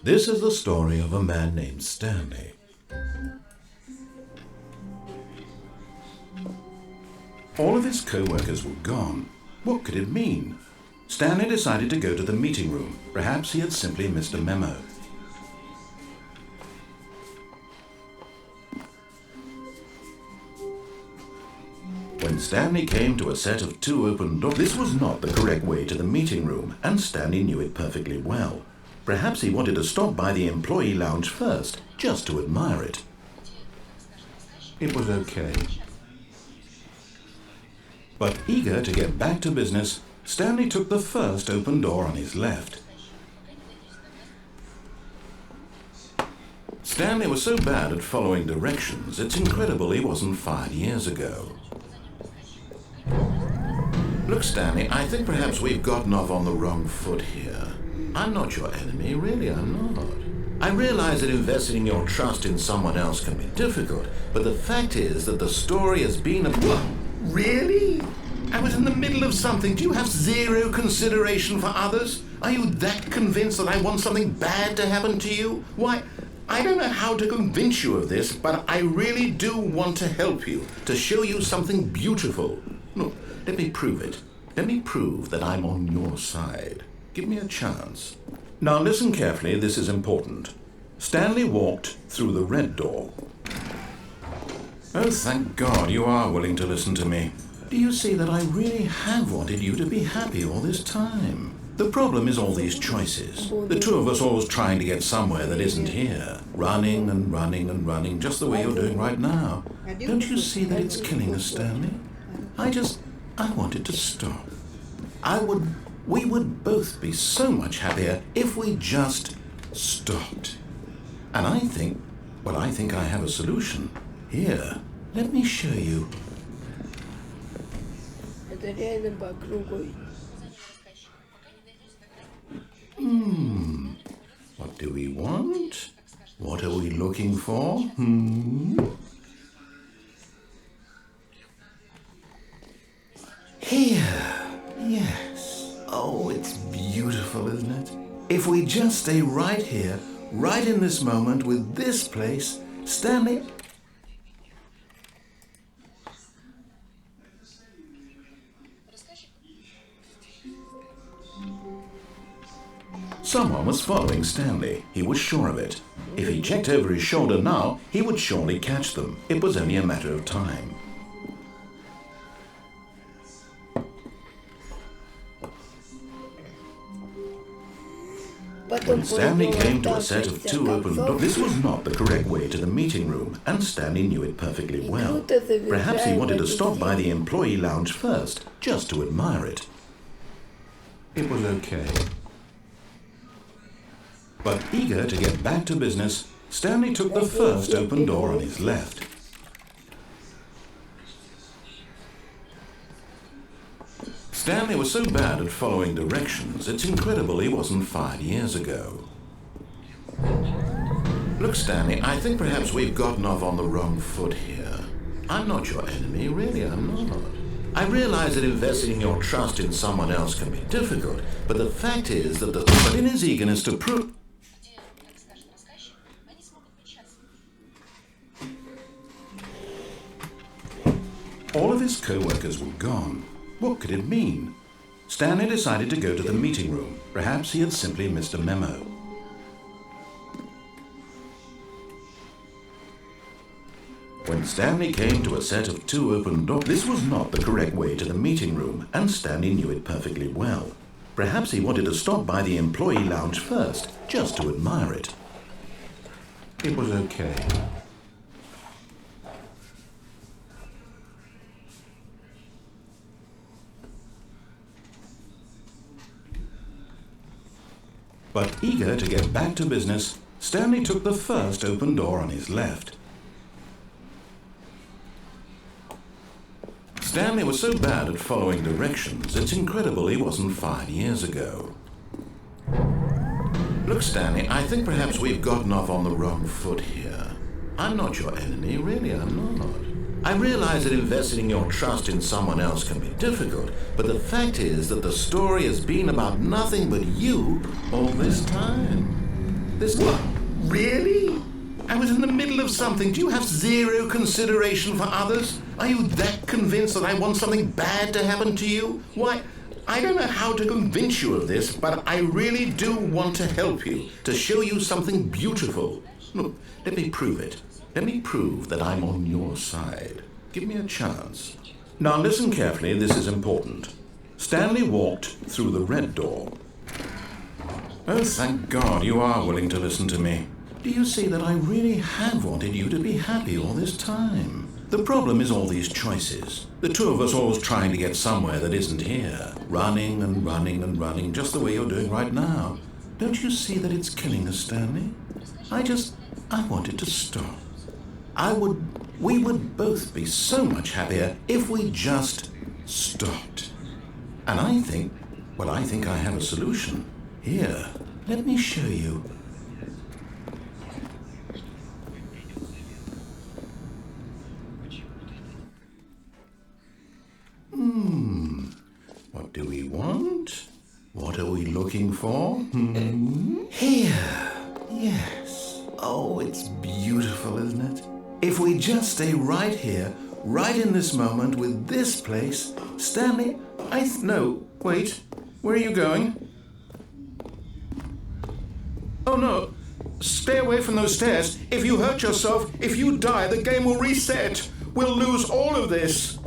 This is the story of a man named Stanley. All of his co-workers were gone. What could it mean? Stanley decided to go to the meeting room. Perhaps he had simply missed a memo. When Stanley came to a set of 2 open doors, this was not the correct way to the meeting room, and Stanley knew it perfectly well. Perhaps he wanted to stop by the employee lounge first, just to admire it. It was okay. But eager to get back to business, Stanley took the first open door on his left. Stanley was so bad at following directions, it's incredible he wasn't fired years ago. Look, Stanley, I think perhaps we've gotten off on the wrong foot here. I'm not your enemy, really, I'm not. I realize that investing your trust in someone else can be difficult, but the fact is that the story has been a... Really? I was in the middle of something. Do you have zero consideration for others? Are you that convinced that I want something bad to happen to you? Why, I don't know how to convince you of this, but I really do want to help you, to show you something beautiful. Look, let me prove it. Let me prove that I'm on your side. Give me a chance. Now listen carefully, this is important. Stanley walked through the red door. Oh, thank God you are willing to listen to me. Do you see that I really have wanted you to be happy all this time? The problem is all these choices. The two of us always trying to get somewhere that isn't here. Running and running and running, just the way you're doing right now. Don't you see that it's killing us, Stanley? I wanted to stop. We would both be so much happier if we just stopped. And I think I have a solution. Here, let me show you. What do we want? What are we looking for? Here. Yes. Oh, it's beautiful, isn't it? If we just stay right here, right in this moment with this place, Stanley... Someone was following Stanley. He was sure of it. If he checked over his shoulder now, he would surely catch them. It was only a matter of time. When Stanley came to a set of 2 open doors, this was not the correct way to the meeting room, and Stanley knew it perfectly well. Perhaps he wanted to stop by the employee lounge first, just to admire it. It was okay. But eager to get back to business, Stanley took the first open door on his left. Stanley was so bad at following directions, it's incredible he wasn't fired years ago. Look, Stanley, I think perhaps we've gotten off on the wrong foot here. I'm not your enemy, really, I'm not. I realize that investing your trust in someone else can be difficult, but the fact is that but in his eagerness to prove... All of his co-workers were gone. What could it mean? Stanley decided to go to the meeting room. Perhaps he had simply missed a memo. When Stanley came to a set of 2 open doors, this was not the correct way to the meeting room, and Stanley knew it perfectly well. Perhaps he wanted to stop by the employee lounge first, just to admire it. It was okay. But eager to get back to business, Stanley took the first open door on his left. Stanley was so bad at following directions, it's incredible he wasn't fired years ago. Look, Stanley, I think perhaps we've gotten off on the wrong foot here. I'm not your enemy, really, I'm not. I realize that investing your trust in someone else can be difficult, but the fact is that the story has been about nothing but you all this time. This... What? Really? I was in the middle of something. Do you have zero consideration for others? Are you that convinced that I want something bad to happen to you? Why, I don't know how to convince you of this, but I really do want to help you, to show you something beautiful. Look, let me prove it. Let me prove that I'm on your side. Give me a chance. Now listen carefully, this is important. Stanley walked through the red door. Oh, thank God you are willing to listen to me. Do you see that I really have wanted you to be happy all this time? The problem is all these choices. The two of us always trying to get somewhere that isn't here. Running and running and running, just the way you're doing right now. Don't you see that it's killing us, Stanley? I wanted to stop. We would both be so much happier if we just stopped. And I think I have a solution. Here, let me show you. What do we want? What are we looking for? Here. Yes. Oh, it's beautiful, isn't it? If we just stay right here, right in this moment with this place, Stanley, no, wait. Where are you going? Oh, no. Stay away from those stairs. If you hurt yourself, if you die, the game will reset. We'll lose all of this.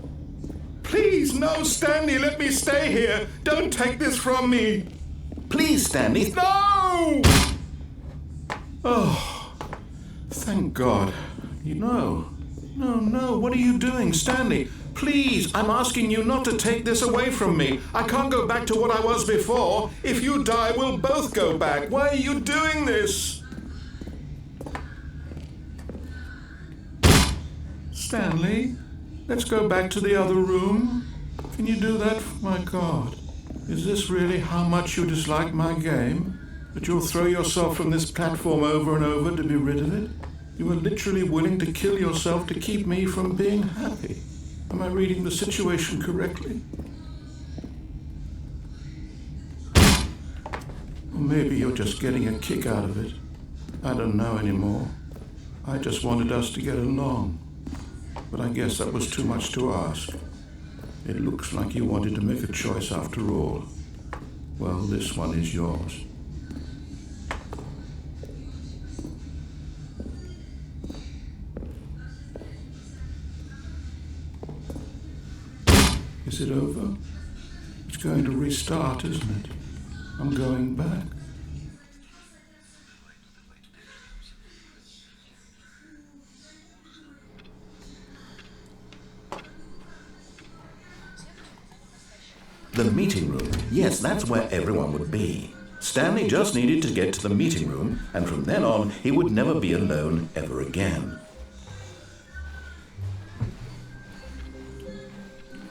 Please, no, Stanley, let me stay here. Don't take this from me. Please, Stanley. No! Oh, thank God. No, what are you doing, Stanley? Please, I'm asking you not to take this away from me. I can't go back to what I was before. If you die, we'll both go back. Why are you doing this? Stanley, let's go back to the other room. Can you do that? My God, is this really how much you dislike my game? That you'll throw yourself from this platform over and over to be rid of it? You are literally willing to kill yourself to keep me from being happy. Am I reading the situation correctly? Or maybe you're just getting a kick out of it. I don't know anymore. I just wanted us to get along. But I guess that was too much to ask. It looks like you wanted to make a choice after all. Well, this one is yours. Is it over? It's going to restart, isn't it? I'm going back. The meeting room. Yes, that's where everyone would be. Stanley just needed to get to the meeting room, and from then on, he would never be alone ever again.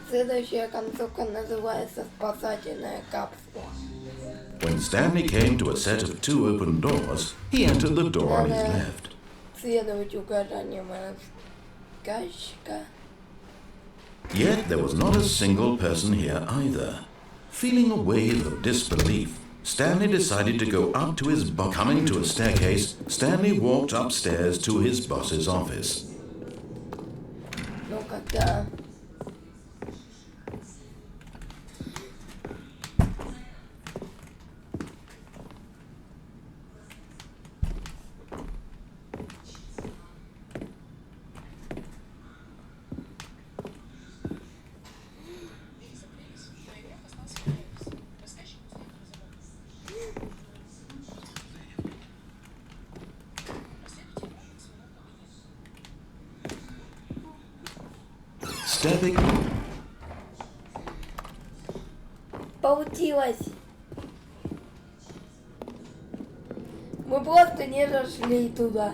Следующая концовка называется «Спасательная капсула». When Stanley came to a set of two open doors, he entered the door on his left. Следовать указаниям рассказчика. Yet there was not a single person here either. Feeling a wave of disbelief, Stanley decided to go up to his boss. Coming to a staircase, Stanley walked upstairs to his boss's office. Но когда Stepping... получилось, мы просто не зашли туда.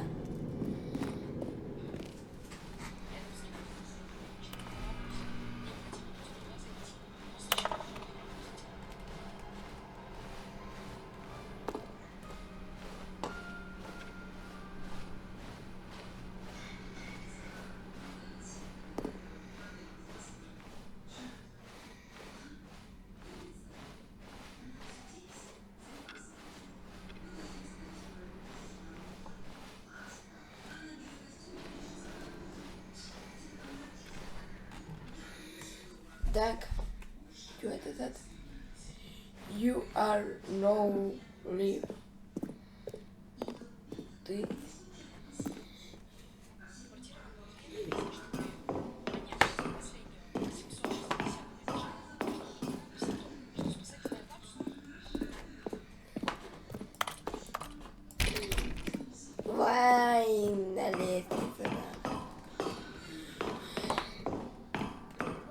Так, что это? You are no live. Ты. Вай, на лестнице.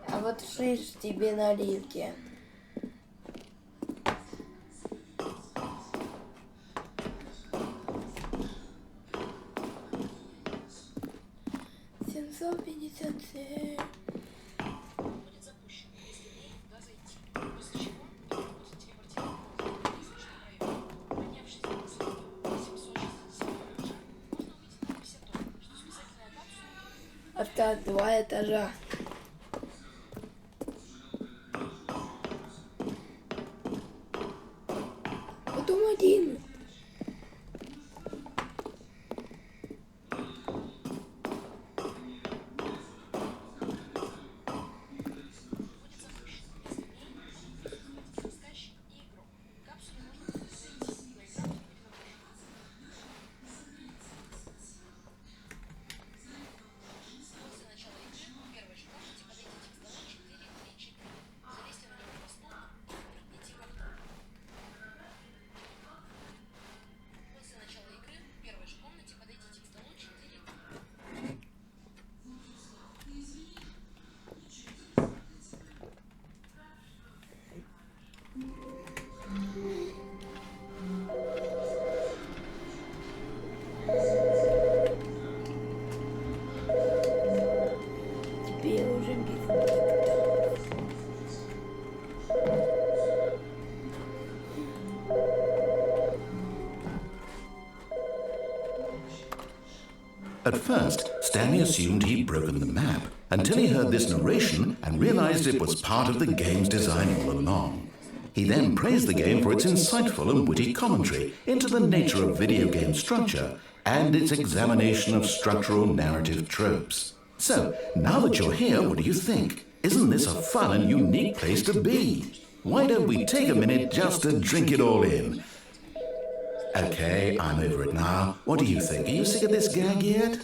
А вот шиш тебе наливки. Осталось 2 этажа. Потом 1. Теперь уже без диктатов. At first, Stanley assumed he'd broken the map until he heard this narration and realized it was part of the game's design all along. He then praised the game for its insightful and witty commentary into the nature of video game structure and its examination of structural narrative tropes. So, now that you're here, what do you think? Isn't this a fun and unique place to be? Why don't we take a minute just to drink it all in? Okay, I'm over it now. What do you think? Are you sick of this gag yet?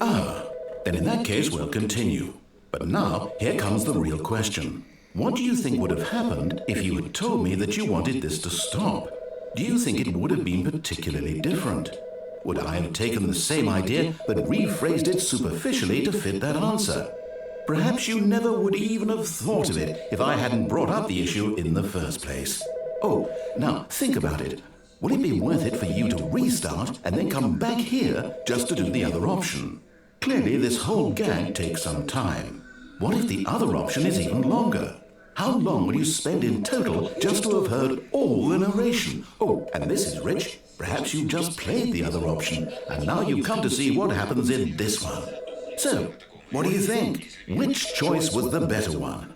Ah, then in that case we'll continue. But now, here comes the real question. What do you think would have happened if you had told me that you wanted this to stop? Do you think it would have been particularly different? Would I have taken the same idea but rephrased it superficially to fit that answer? Perhaps you never would even have thought of it if I hadn't brought up the issue in the first place. Oh, now think about it. Will it be worth it for you to restart and then come back here just to do the other option? Clearly, this whole gag takes some time. What if the other option is even longer? How long will you spend in total just to have heard all the narration? Oh, and this is rich. Perhaps you just played the other option, and now you come to see what happens in this one. So, what do you think? Which choice was the better one?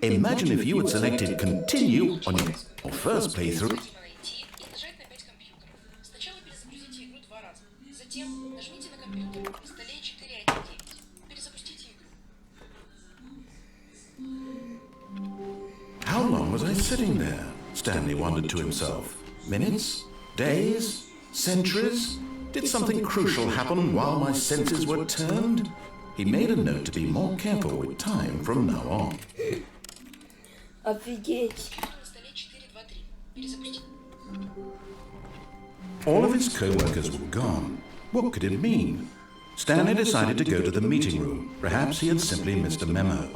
Imagine if you had selected continue on your first playthrough. How long was I sitting there? Stanley wondered to himself. Minutes? Days? Centuries? Did something crucial happen while my senses were turned? He made a note to be more careful with time from now on. Офигеть. All of his co-workers were gone. What could it mean? Stanley decided to go to the meeting room. Perhaps he had simply missed a memo.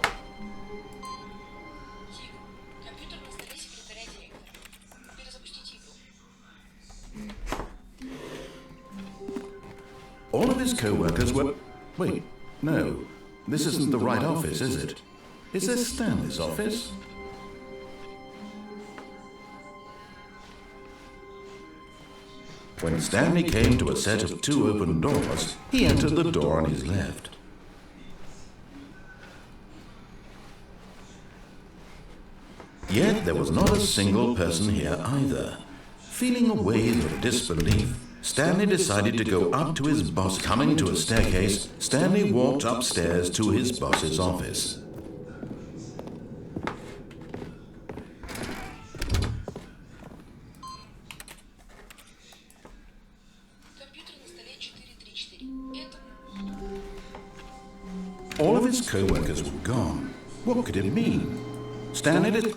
All of his co-workers were... Wait, no. This isn't the right office, is it? Is this Stanley's office? When Stanley came to a set of 2 open doors, he entered the door on his left. Yet there was not a single person here either. Feeling a wave of disbelief, Stanley decided to go up to his boss. Coming to a staircase, Stanley walked upstairs to his boss's office. All of his co-workers were gone. What could it mean? Stanley did...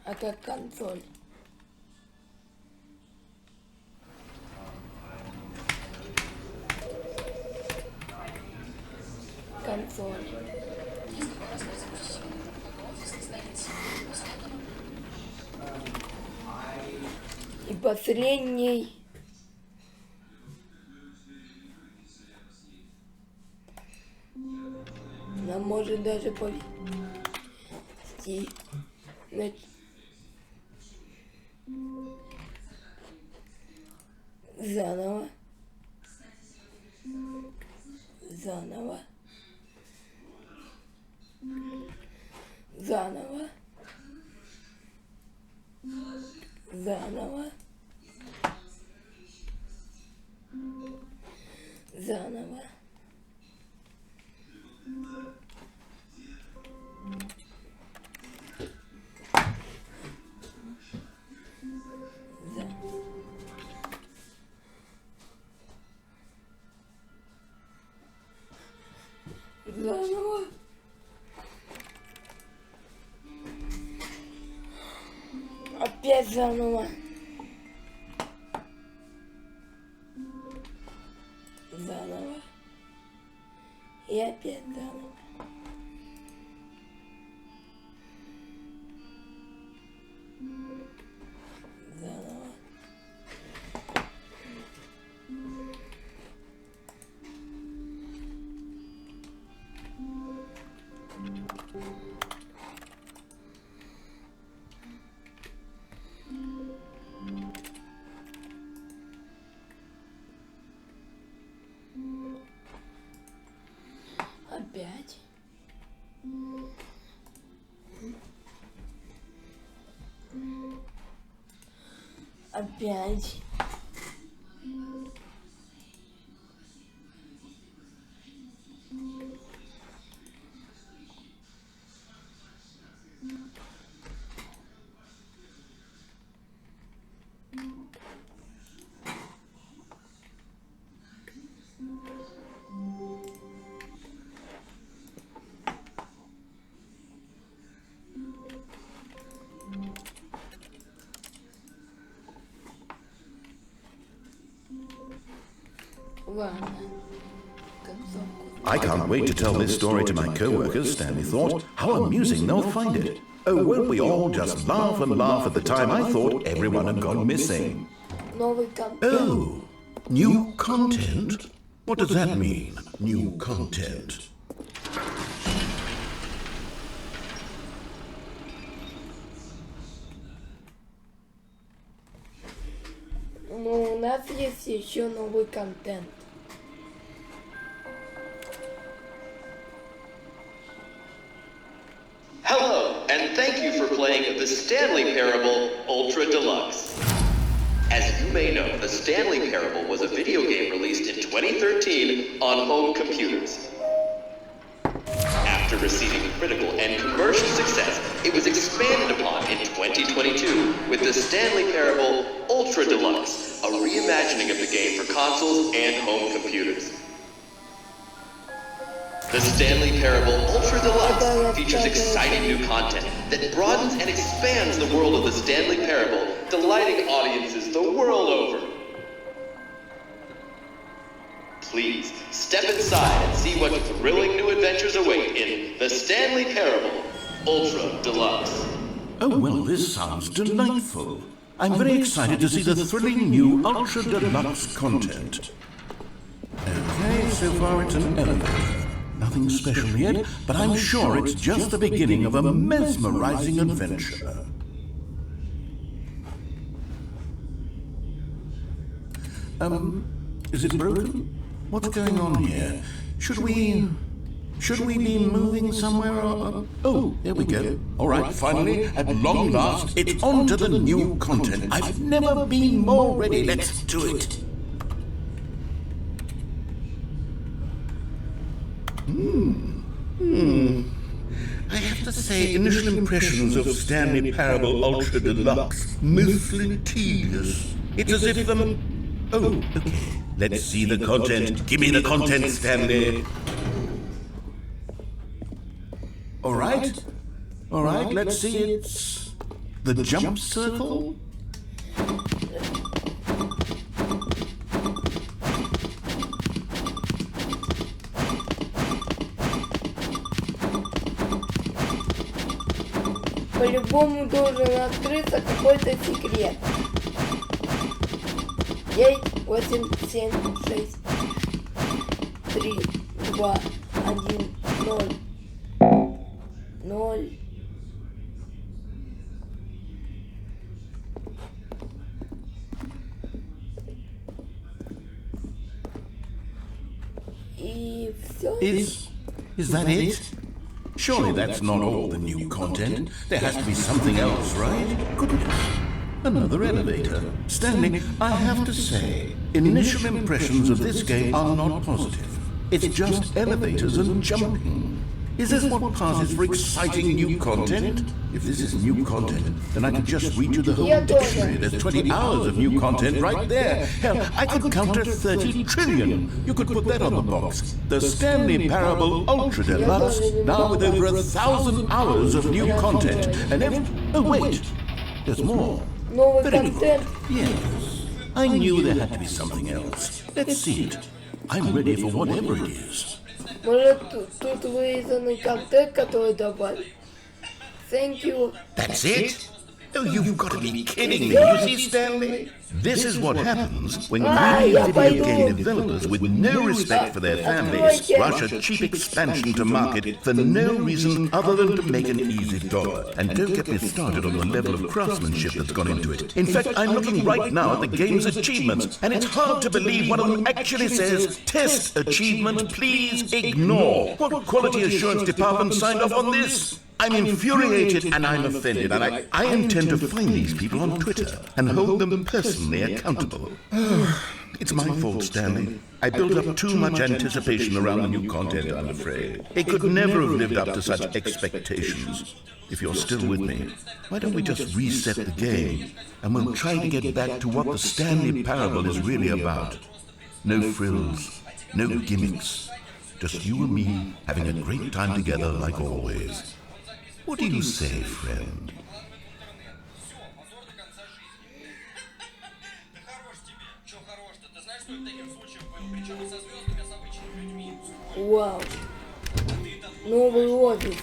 А как консоль? Консоль. И последний. Нам может даже повести. Заново. Заново. Заново. Заново. Заново. Заново. Опять заново. Заново. И опять заново. Заново. Опять. Опять. Ладно. I can't wait to tell this story to my co-workers, Stanley thought. How amusing they'll find it. Oh, won't we all just laugh and laugh at the time I thought everyone had gone missing. Новый контент. Oh, new content? What does that mean, new content? Ну, у нас есть еще новый контент. Hello, and thank you for playing the Stanley Parable Ultra Deluxe. As you may know, the Stanley Parable was a video game released in 2013 on home computers. After receiving critical and commercial success, it was expanded upon in 2022 with the Stanley Parable Ultra Deluxe, a reimagining of the game for consoles and home computers. The Stanley Parable Ultra Deluxe features exciting new content that broadens and expands the world of the Stanley Parable, delighting audiences the world over. Please, step inside and see what thrilling new adventures await in The Stanley Parable Ultra Deluxe. Oh, well, this sounds delightful. I'm very excited to see the thrilling new Ultra Deluxe content. Okay, so far it's an elevator. Nothing special yet, but I'm sure it's just the beginning of a mesmerizing adventure. Is it broken? What's going on here? Should we be moving somewhere or... Oh, there we go. All right, finally, at long last, it's on to the new content. I've never been more ready. Let's do it. I have to say, initial impressions of Stanley Parable Ultra Deluxe, mostly tedious. It's as if Oh, okay. Let's see the content. Give me the content, Stanley. All right, let's see. It's the jump circle. По-любому должен открыться какой-то секрет. 9, 8, 7, 6, 3, 2, 1, 0. 0. И все. Is that it? Surely that's not all the new content. There has to be something else, right? Goodness. Another elevator. Stanley, I have to say, initial impressions of this game are not positive. It's just elevators and jumping. Is this what passes for exciting new content? If this is new content, then I could just read you the whole dictionary. There's 20 hours of new content right there. Hell, I could count to 30 trillion. You could put that on the box. The Stanley Parable Ultra Deluxe, now with over 1,000 hours of new content. And oh wait, there's more. Новый Very контент. good. Yes. I knew there had to be something else. Let's see it. I'm ready for whatever it is. Может, тут вырезанный контент, который добавили. Thank you. That's it? Oh, you've got to be kidding me. You see, Stanley? This is what happens when greedy video game developers with no respect for their families rush a cheap expansion to market for no reason other than to make an easy dollar. And don't get me started on the level of craftsmanship that's gone into it. In fact, I'm looking right now at the game's achievements, and it's hard to believe one of them actually says, "Test achievement, please ignore." What quality assurance department signed off on this? I'm infuriated and I'm offended, and I intend to find these people on Twitter and hold them personally accountable. It's my fault, Stanley. I built up too much anticipation around the new content, I'm afraid. It could never have lived up to such expectations. If you're still with me, why don't we just reset the game, and we'll try to get back to what the Stanley Parable is really about. No frills, no gimmicks. Just you and me having a great time together like always. What do you say, friend? Вау. Новый офис.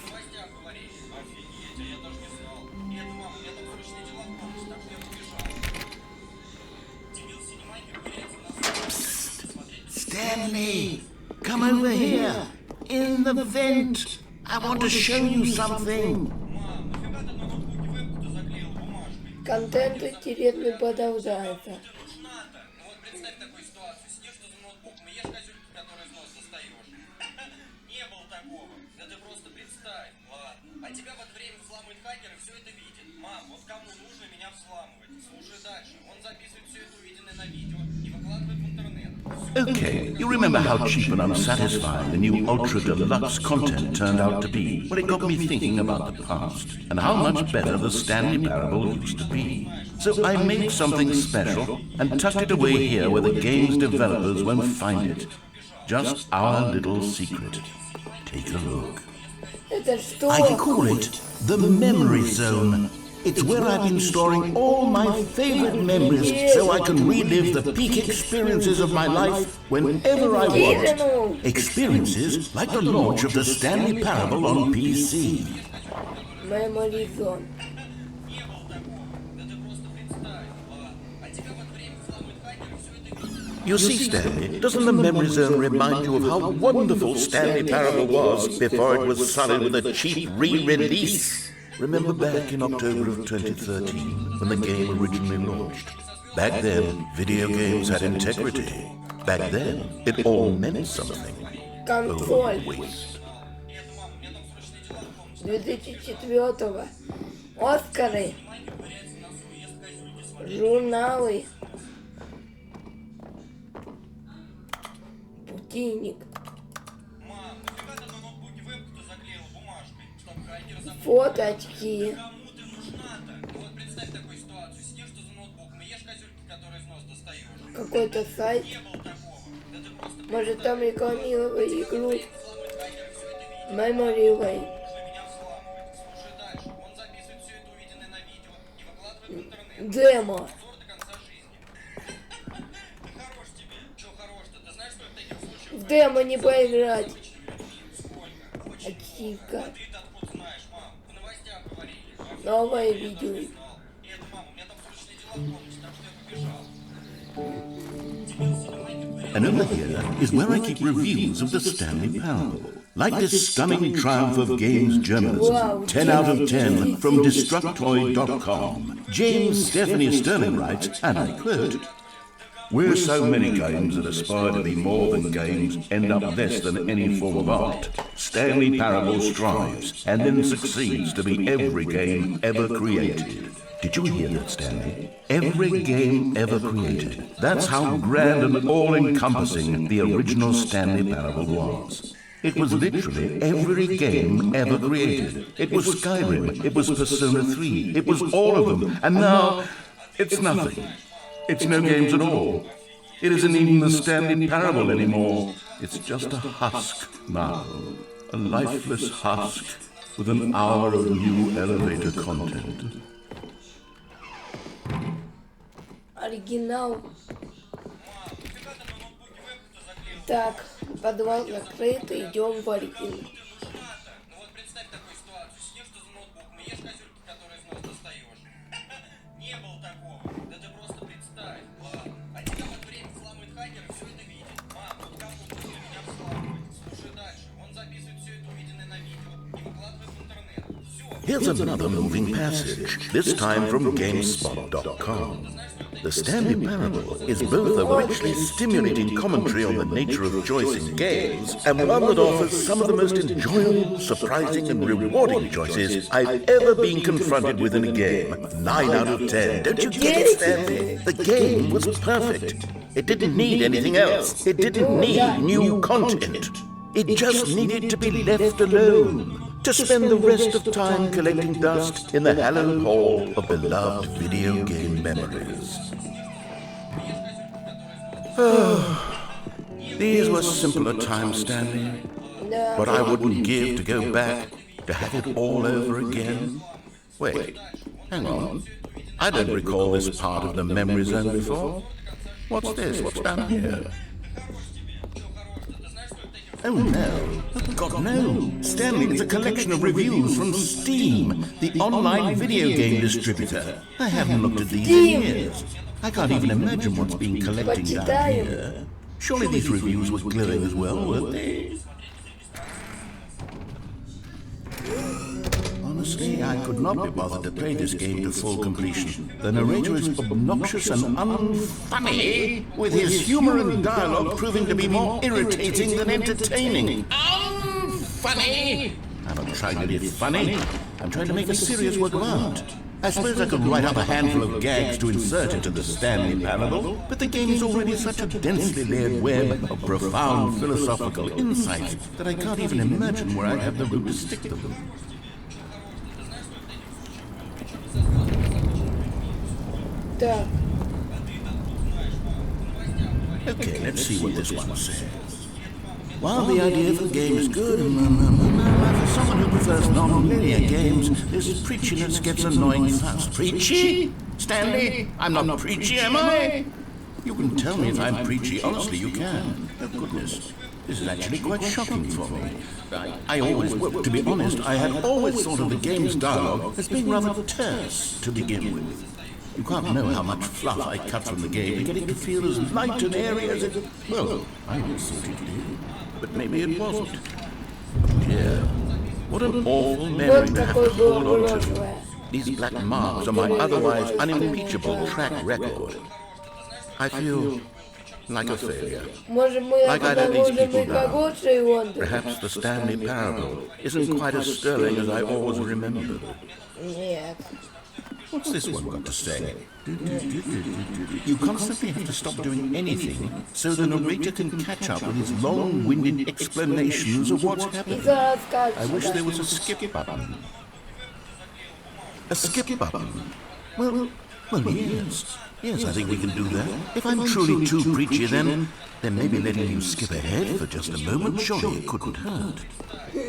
Stanley, come over here. In the vent. I want to show you something. Контент интересный продолжается. Okay, you remember how cheap and unsatisfying the new Ultra Deluxe content turned out to be? Well, it got me thinking about the past and how much better the Stanley Parable used to be. So I made something special and tucked it away here where the game's developers won't find it. Just our little secret. Take a look. Это что? I call it the Memory Zone. It's where I've been storing all my favorite memories so I can relive the peak experiences of my life whenever I want. Experiences like the launch of the Stanley Parable on PC. Memory zone. You see, Stanley, doesn't the memory zone remind you of how wonderful Stanley Parable was before it was sullied with a cheap re-release? Remember back in October of 2013, when the game originally launched? Back then, video games had integrity. Back then, it all meant something. Консоль. Waste. 2004-го. Оскары. Журналы. Путинник. Фоточки. Какой-то сайт. Может, там рекламировали игру. Memory Lane. Демо. В демо не поиграть. Ачивка. Новое видео. And over here is where I keep reviews of the Stanley Parable. Like this stunning triumph of games journalism. Wow, 10 out of 10 from Destructoid.com. James Stephanie Sterling writes, and I quote, "Where so many games that aspire to be more than games end up less than any form of art, Stanley Parable strives and then succeeds to be every game ever created." Did you hear that, Stanley? Every game ever created. That's how grand and all-encompassing the original Stanley Parable was. It was literally every game ever created. It was Skyrim, it was Persona 3, it was all of them, and now it's nothing. It's no games at all. It isn't even the Stanley Parable anymore. It's just a husk now. A lifeless husk with an hour of new elevator content. Оригинал. Так, подвал закрыт, идем в оригинал. Here's another moving passage, this time from GameSpot.com. The Stanley Parable is both a richly stimulating commentary on the nature of choice in games and one that offers some of the most enjoyable, surprising and rewarding choices I've ever been confronted with in a game. 9 out of 10. Don't you get it, Stanley? The game was perfect. It didn't need anything else. It didn't need new content. It just needed to be left alone, to spend the rest of time collecting dust in the hallowed hall of beloved video game memories. These were simpler times, Stanley. What I wouldn't give to go back, to have it all over again. Wait, hang on. I don't recall this part of the memory zone before. What's this? What's down here? Oh no, God no. Stanley, it's a collection of reviews from Steam, the online video game distributor. I haven't looked at these in years. I can't even imagine what's been collecting down here. Surely these reviews were glowing as well, weren't they? Honestly, I could not be bothered to play this game to full completion. The narrator is obnoxious and unfunny, with his humor and dialogue proving to be more irritating than entertaining. Unfunny! I'm not trying to be funny. I'm trying to make a serious work of art. I suppose I could write up a handful of gags to insert into the Stanley Parable, but the game is already such a densely layered web of profound philosophical insights that I can't even imagine where I'd have the room to stick them. Так. Okay, let's see what this one says. While the idea for the game is good, for someone who prefers non-linear games, this preachiness gets annoying fast. Preachy? Stanley? I'm not preachy, am I? You can tell me if I'm preachy. Honestly, you can. Oh, goodness. This is actually quite shocking for me. To be honest, I had always thought of the game's dialogue as being rather terse to begin with. You can't know how much fluff I cut from the game to get it to feel as light and airy as it... Well, I always thought it did. But maybe it wasn't. Dear, what an awful memory to have to hold on to. These black marks are my otherwise unimpeachable track record. I feel like a failure. Like I let these people down. Perhaps the Stanley Parable isn't quite as sterling as I always remembered. Нет. What's this one got to say? You constantly have to stop doing anything so the narrator can catch up with his long-winded explanations of what's happening. I wish there was a skip button. A skip button? Well, yes. Yes, I think we can do that. If I'm truly too preachy, then maybe letting you skip ahead for just a moment, surely it couldn't hurt.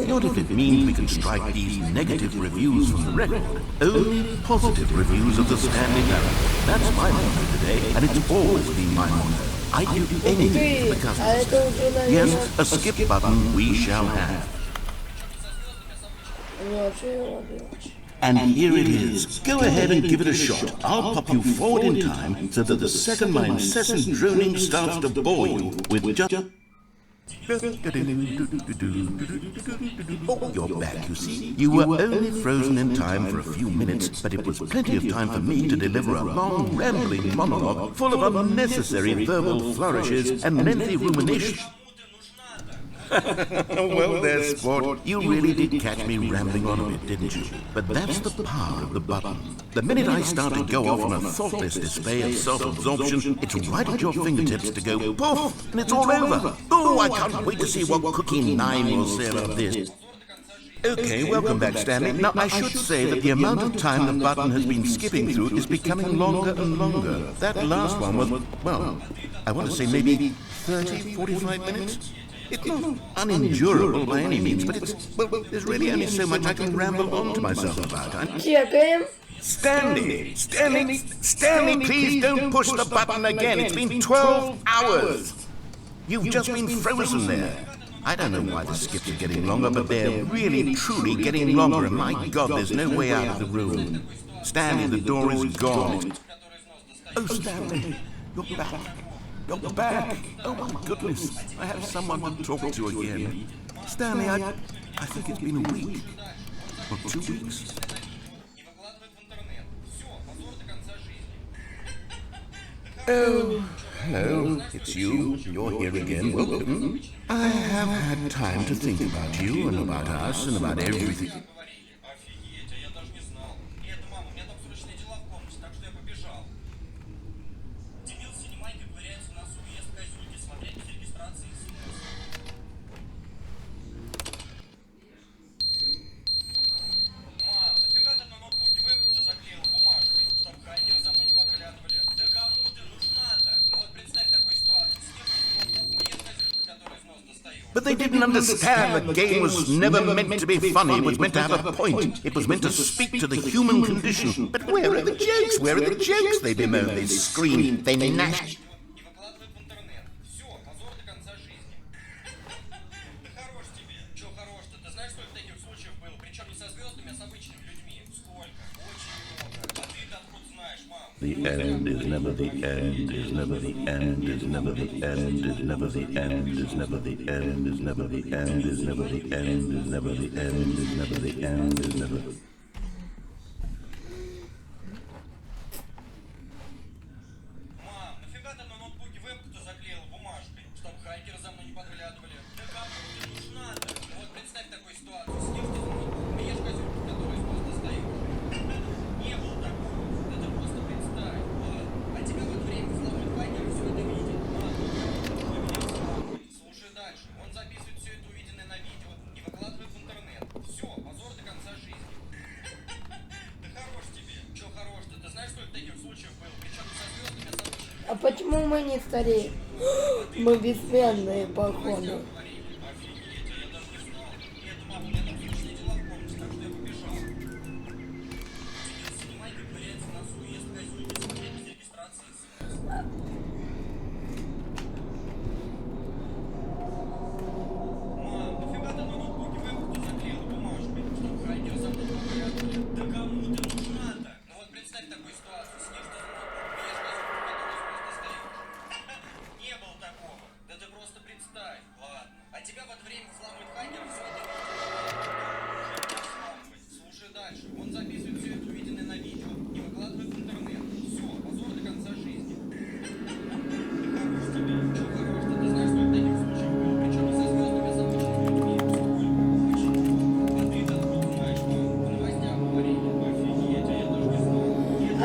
Not if it means we can strike these negative reviews from the record. Only positive reviews of the Stanley Parable. That's my motto today, and it's always been my motto. I'd do anything for the customers. Yes, a skip button we shall have. And here it is. Go ahead and give it a shot. I'll pop you forward in time so that the second my incessant droning starts to bore you with just... Oh, you're back, you see. You were only frozen in time for a few minutes, but it was plenty of time for me to deliver a long, rambling monologue full of unnecessary verbal flourishes and lengthy rumination. Well there, sport. You really did catch me rambling on a bit, didn't you? But that's the power of the button. The minute I start to go off on a thoughtless display of self-absorption, it's right at your fingertips to go poof, and it's all over. Oh, I can't wait to see what Cookie 9 will say about this. Okay, welcome back, Stanley. Now, I should say that the amount of time the button has been skipping through is becoming longer and longer. That last one was, well, I want to say maybe 30, 45 minutes? It's not unendurable by any means, but there's really only so much I can ramble on to myself about. Stanley, please don't push the button again. It's been 12 hours. You've just been frozen there. I don't know why the skips are getting longer, but they're really, truly getting longer, and my God, there's no way out of the room. Stanley, the door is gone. Oh, Stanley, you're back. You're back! Oh my goodness! I have someone to talk to again. Stanley, I think it's been a week. Or 2 weeks. Oh, hello. It's you. You're here again. Welcome. I have had time to think about you and about us and about everything. But they didn't understand the game was never meant to be funny. It was meant to have a point. It was meant to speak to the human condition. But where are the jokes? Where are the jokes? They bemoan, they scream, they gnash. The end is never the end, is never the end, is never the end, is never the end, is never the end, is never the end, is never the end, is never the end, is never the end, is never. Мам, нафига ты на ноутбуке вебку-то заклеила бумажкой, чтобы хакеры за мной не подглядывали? Да кому ты нужна-то? Вот представь такую ситуацию, сидишь ты за ноутбуком, ешь козюльку, которую из носа достаешь. Не было такого. Это просто представь. Вот. А тебя в это время взломают хакеры, все это видят. Слушай дальше. Он записывает все это увиденное на видео и выкладывает в интернет. Все, позор до конца жизни. Да хорош тебе. Че хорош-то? Ты знаешь, сколько таких случаев было? Причем со звездами, а со звездами. А почему мы не стареем? Мы бессменные, походу.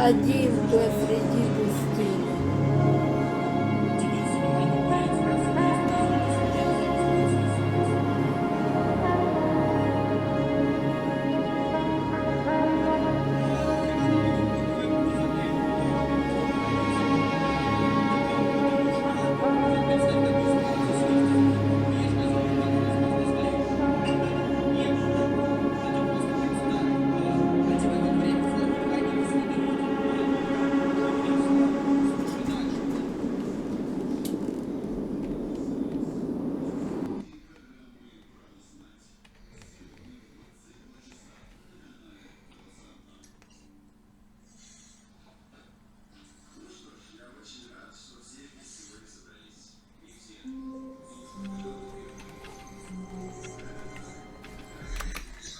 Один посреди пустыни.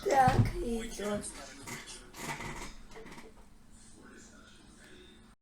Так, идет.